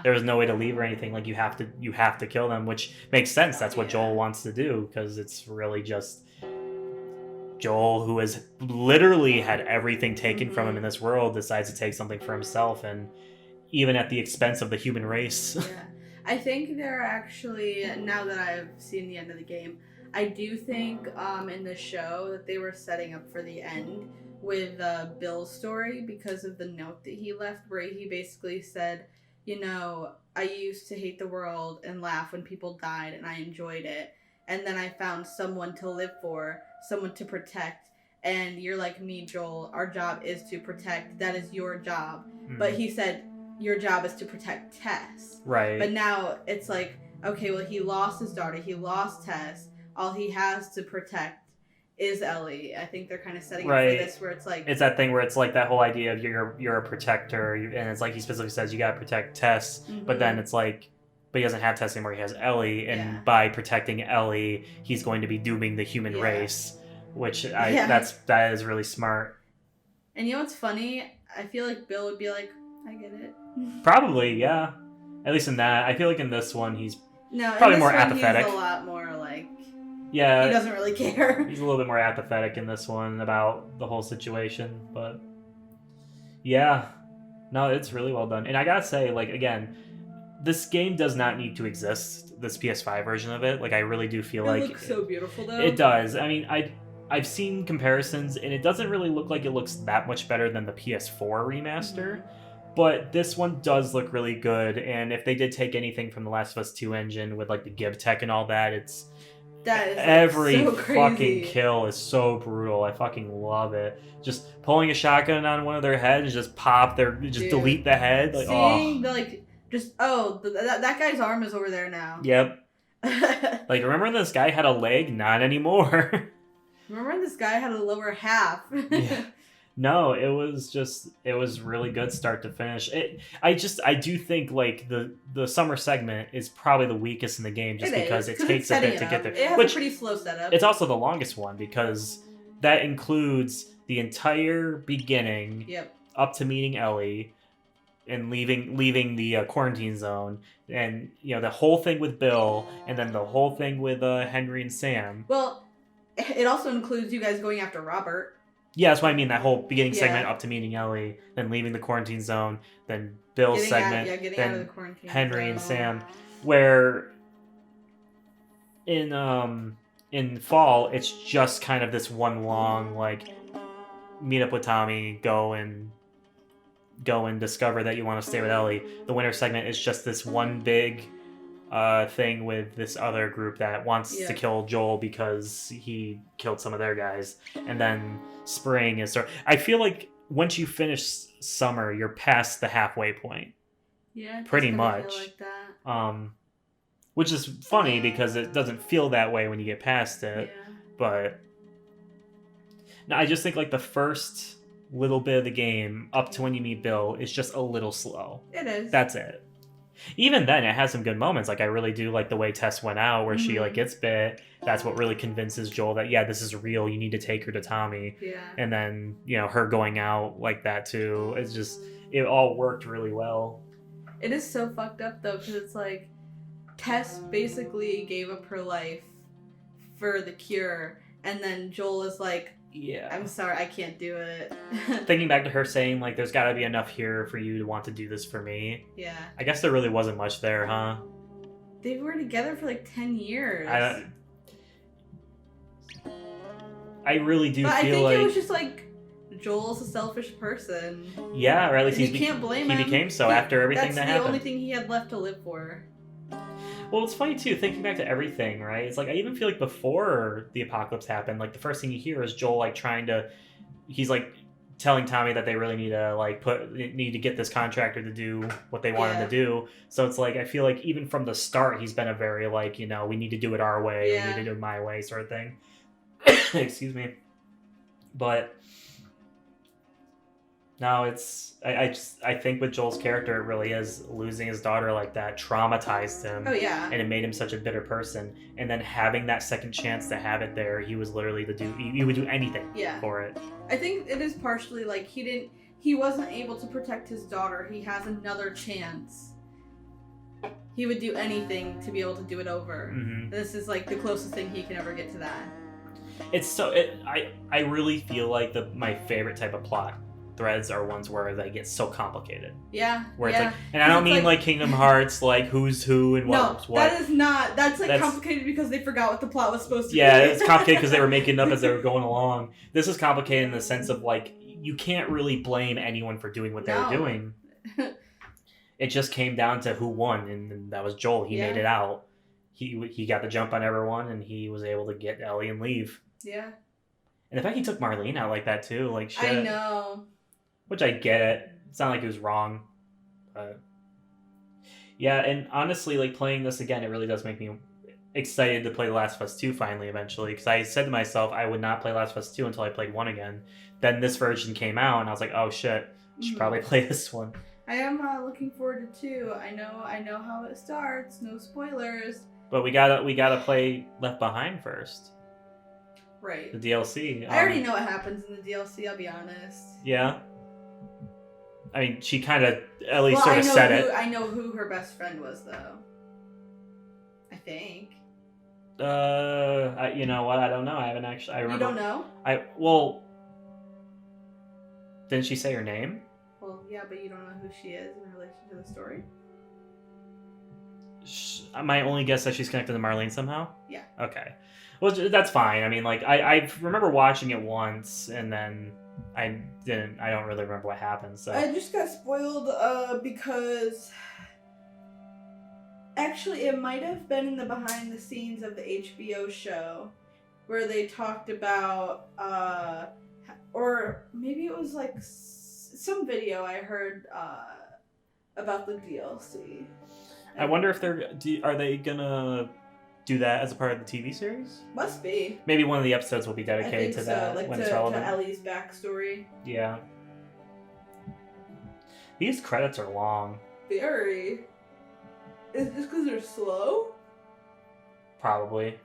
S4: There was no way to leave or anything. Like you have to kill them, which makes sense. That's what Joel wants to do, because it's really just Joel, who has literally had everything taken from him in this world, decides to take something for himself, and even at the expense of the human race.
S2: Yeah. I think they're actually, now that I've seen the end of the game, I do think in the show that they were setting up for the end with Bill's story because of the note that he left, where he basically said, you know, I used to hate the world and laugh when people died, and I enjoyed it. And then I found someone to live for, someone to protect. And you're like me, Joel. Our job is to protect. That is your job. But he said, your job is to protect Tess.
S4: Right.
S2: But now it's like, okay, well, he lost his daughter. He lost Tess. All he has to protect is Ellie. I think they're kind of setting up for this, where it's like...
S4: It's that thing where it's like that whole idea of you're a protector, and it's like he specifically says you gotta protect Tess, but then it's like, but he doesn't have Tess anymore, he has Ellie, and by protecting Ellie, he's going to be dooming the human race, which that is really smart.
S2: And you know what's funny? I feel like Bill would be like, I get it.
S4: Probably, yeah. At least in that. I feel like in this one, he's
S2: No,
S4: probably
S2: in this
S4: more
S2: one,
S4: apathetic.
S2: He's a lot more like...
S4: Yeah.
S2: He doesn't really care.
S4: He's a little bit more apathetic in this one about the whole situation, but... Yeah. No, it's really well done. And I gotta say, like, again, this game does not need to exist, this PS5 version of it. Like, I really do feel like...
S2: It looks so beautiful, though.
S4: It does. I mean, I've seen comparisons, and it doesn't really look like it looks that much better than the PS4 remaster. But this one does look really good, and if they did take anything from the Last of Us 2 engine with like the Gib tech and all that, it's every
S2: so
S4: fucking kill is so brutal. I fucking love it. Just pulling a shotgun on one of their heads, just pop their, delete the head. Like,
S2: seeing the like, just that guy's arm is over there now.
S4: Yep. Like, remember this guy had a leg? Not anymore.
S2: Remember when this guy had a lower half?
S4: Yeah. No, it was really good start to finish. I do think like the summer segment is probably the weakest in the game, just because it takes a bit to get there.
S2: It has a pretty slow setup.
S4: It's also the longest one because that includes the entire beginning up to meeting Ellie and leaving the quarantine zone, and you know the whole thing with Bill, and then the whole thing with Henry and Sam.
S2: Well, it also includes you guys going after Robert.
S4: Yeah, that's what I mean. That whole beginning segment up to meeting Ellie, then leaving the quarantine zone, then Bill's segment,
S2: getting
S4: then
S2: out of the quarantine
S4: Henry
S2: zone.
S4: and Sam. Where in fall, it's just kind of this one long like meet up with Tommy, go and discover that you want to stay with Ellie. The winter segment is just this one big thing with this other group that wants to kill Joel because he killed some of their guys, and then spring is I feel like once you finish summer, you're past the halfway point.
S2: Yeah,
S4: pretty much.
S2: Feel like that.
S4: Which is funny because it doesn't feel that way when you get past it.
S2: Yeah.
S4: But no, I just think like the first little bit of the game up to when you meet Bill is just a little slow.
S2: It is.
S4: That's it. Even then, it has some good moments. Like, I really do like the way Tess went out, where she, like, gets bit. That's what really convinces Joel that, yeah, this is real. You need to take her to Tommy.
S2: Yeah.
S4: And then, you know, her going out like that, too. It's just, it all worked really well.
S2: It is so fucked up, though, because it's like, Tess basically gave up her life for the cure. And then Joel is like,
S4: yeah,
S2: I'm sorry, I can't do it.
S4: Thinking back to her saying, like, there's got to be enough here for you to want to do this for me.
S2: Yeah.
S4: I guess there really wasn't much there, huh?
S2: They were together for like 10 years.
S4: I really do feel like...
S2: I think it was just like, Joel's a selfish person.
S4: Yeah, or at least
S2: you can't blame him.
S4: He became so after everything that happened.
S2: That's the only thing he had left to live for.
S4: Well, it's funny, too, thinking back to everything, right? It's like, I even feel like before the apocalypse happened, like, the first thing you hear is Joel, like, he's, like, telling Tommy that they really need to get this contractor to do what they want him to do. So it's like, I feel like even from the start, he's been a very, like, you know, we need to do it our way, we need to do it my way sort of thing. Excuse me. But, No, I think with Joel's character, it really is losing his daughter like that traumatized him.
S2: Oh yeah.
S4: And it made him such a bitter person. And then having that second chance to have it there, he was literally the dude. He would do anything
S2: Yeah.
S4: for it.
S2: I think it is partially like he wasn't able to protect his daughter. He has another chance. He would do anything to be able to do it over.
S4: Mm-hmm.
S2: This is like the closest thing he can ever get to that.
S4: It's so. I really feel like my favorite type of plot threads are ones where they get so complicated.
S2: Yeah.
S4: Where it's
S2: yeah.
S4: like, and I don't
S2: It's
S4: mean like Kingdom Hearts, like who's who and what's
S2: no,
S4: what.
S2: that is not. That's like
S4: That's-
S2: complicated because they forgot what the plot was supposed to be.
S4: Yeah, it's complicated because they were making it up as they were going along. This is complicated in the sense of like you can't really blame anyone for doing what they were
S2: No.
S4: doing. It just came down to who won, and that was Joel. He
S2: Yeah.
S4: made it out. He got the jump on everyone, and he was able to get Ellie and leave.
S2: Yeah.
S4: And the fact he took Marlene out like that too, like shit.
S2: I know.
S4: Which I get it. It's not like it was wrong. But yeah, and honestly, like playing this again, it really does make me excited to play Last of Us 2 finally, eventually. Because I said to myself, I would not play Last of Us 2 until I played 1 again. Then this version came out, and I was like, oh shit, I should
S2: Mhm.
S4: probably play this one.
S2: I am looking forward to 2. I know how it starts. No spoilers.
S4: But we gotta play Left Behind first,
S2: Right.
S4: the DLC.
S2: I already know what happens in the DLC. I'll be honest.
S4: Yeah. I mean, she kind of at least
S2: Well,
S4: sort of said it.
S2: I know who her best friend was, though. I think.
S4: You know what? I don't know. I haven't actually. I remember.
S2: You don't know?
S4: Well, didn't she say her name?
S2: Well, yeah, but you don't know who she is in relation to the story.
S4: My only guess that she's connected to Marlene somehow.
S2: Yeah.
S4: Okay. Well, that's fine. I mean, like I remember watching it once, and then I don't really remember what happened. So
S2: I just got spoiled because actually it might have been in the behind the scenes of the HBO show where they talked about or maybe it was like some video I heard about the DLC.
S4: I wonder if are they gonna do that as a part of the TV series?
S2: Must be.
S4: Maybe one of the episodes will be
S2: I
S4: dedicated
S2: think
S4: to
S2: so,
S4: that
S2: like
S4: when
S2: to
S4: it's relevant.
S2: Ellie's backstory.
S4: Yeah. These credits are long.
S2: Very. Is this because they're slow?
S4: Probably.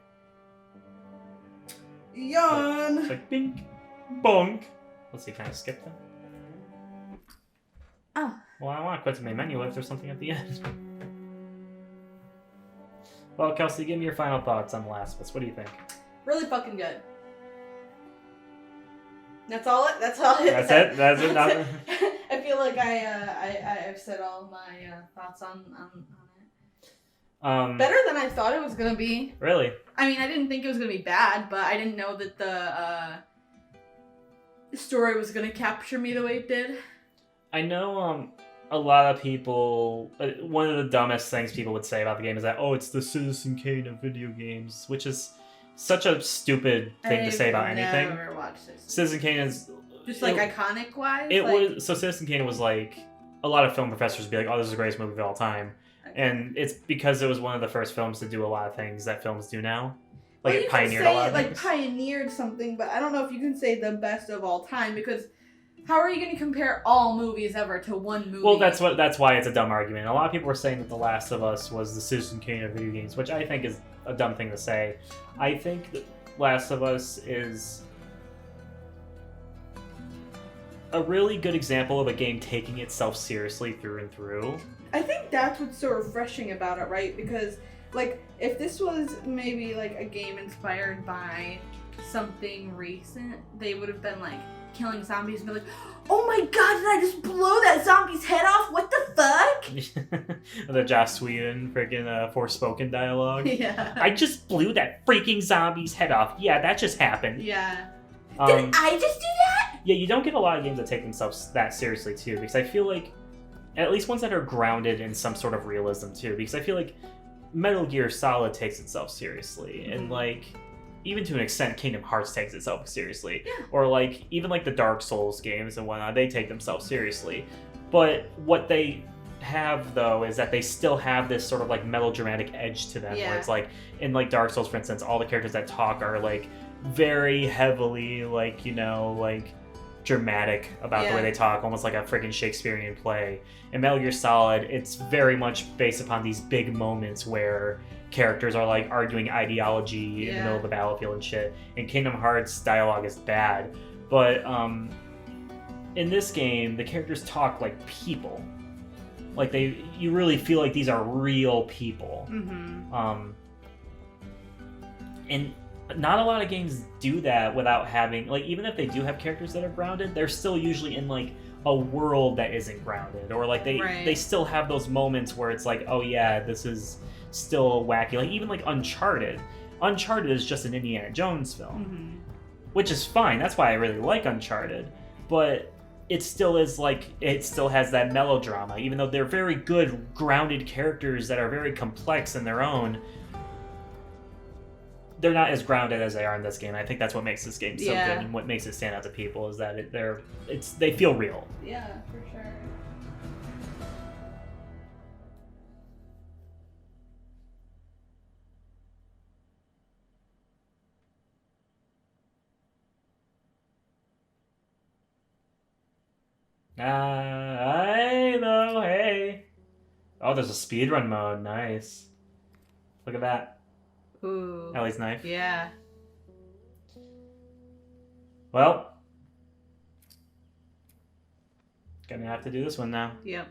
S2: Yawn.
S4: It's like bink, bonk. Let's see, can I skip them?
S2: Oh.
S4: Well, I want to quit the main menu if there's something at the end. Well, Kelsey, give me your final thoughts on The Last of Us. What do you think?
S2: Really fucking good. That's all it. That's all it.
S4: That's it? That's it?
S2: That's it. I feel like I've said all my thoughts on it. Better than I thought it was gonna be.
S4: Really?
S2: I mean, I didn't think it was gonna be bad, but I didn't know that the story was gonna capture me the way it did.
S4: I know a lot of people, one of the dumbest things people would say about the game is that, oh, it's the Citizen Kane of video games, which is such a stupid thing to say about anything.
S2: I've never watched this.
S4: Citizen Kane is...
S2: Just like iconic wise?
S4: So Citizen Kane was like, a lot of film professors would be like, oh, this is the greatest movie of all time.
S2: Okay.
S4: And it's because it was one of the first films to do a lot of things that films do now. Like,
S2: Well,
S4: it
S2: you can
S4: pioneered
S2: say
S4: a lot
S2: it,
S4: of
S2: like
S4: things.
S2: pioneered something, but I don't know if you can say the best of all time because how are you going to compare all movies ever to one movie?
S4: Well, that's why it's a dumb argument. A lot of people were saying that The Last of Us was the Citizen Kane of video games, which I think is a dumb thing to say. I think that Last of Us is a really good example of a game taking itself seriously through and through.
S2: I think that's what's so refreshing about it, right? Because, like, if this was maybe, like, a game inspired by something recent, they would have been, like, killing zombies and be like, oh my god, did I just blow that zombie's head off? What the fuck?
S4: The Joss Whedon freaking Forspoken dialogue.
S2: Yeah.
S4: I just blew that freaking zombie's head off. Yeah, that just happened.
S2: Yeah. Did I just do that?
S4: Yeah, you don't get a lot of games that take themselves that seriously too, because I feel like, at least ones that are grounded in some sort of realism too, because I feel like Metal Gear Solid takes itself seriously, and like, even to an extent, Kingdom Hearts takes itself seriously.
S2: Yeah.
S4: Or like, even like the Dark Souls games and whatnot, they take themselves seriously. But what they have though is that they still have this sort of like melodramatic edge to them,
S2: Yeah.
S4: where it's like, in like Dark Souls for instance, all the characters that talk are like very heavily like, you know, like dramatic about the way
S2: Yeah.
S4: they talk, almost like a freaking Shakespearean play. In Metal Gear Solid, it's very much based upon these big moments where characters are like arguing ideology in the middle of the battlefield and shit. In Kingdom Hearts, dialogue is bad, but in this game, the characters talk like people. Like you really feel like these are real people.
S2: Mm-hmm.
S4: And not a lot of games do that without having, like, even if they do have characters that are grounded, they're still usually in like a world that isn't grounded, or like they still have those moments where it's like, oh yeah, this is still wacky. Like even like Uncharted is just an Indiana Jones film,
S2: Mm-hmm.
S4: which is fine. That's why I really like Uncharted, but it still is like, it still has that melodrama, even though they're very good grounded characters that are very complex in their own. They're not as grounded as they are in this game. I think that's what makes this game so good, and what makes it stand out to people is that they feel real.
S2: Yeah, for sure.
S4: Hey though, hey. Oh, there's a speedrun mode. Nice. Look at that.
S2: Ooh.
S4: Ellie's knife.
S2: Yeah.
S4: Well, gonna have to do this one now.
S2: Yep.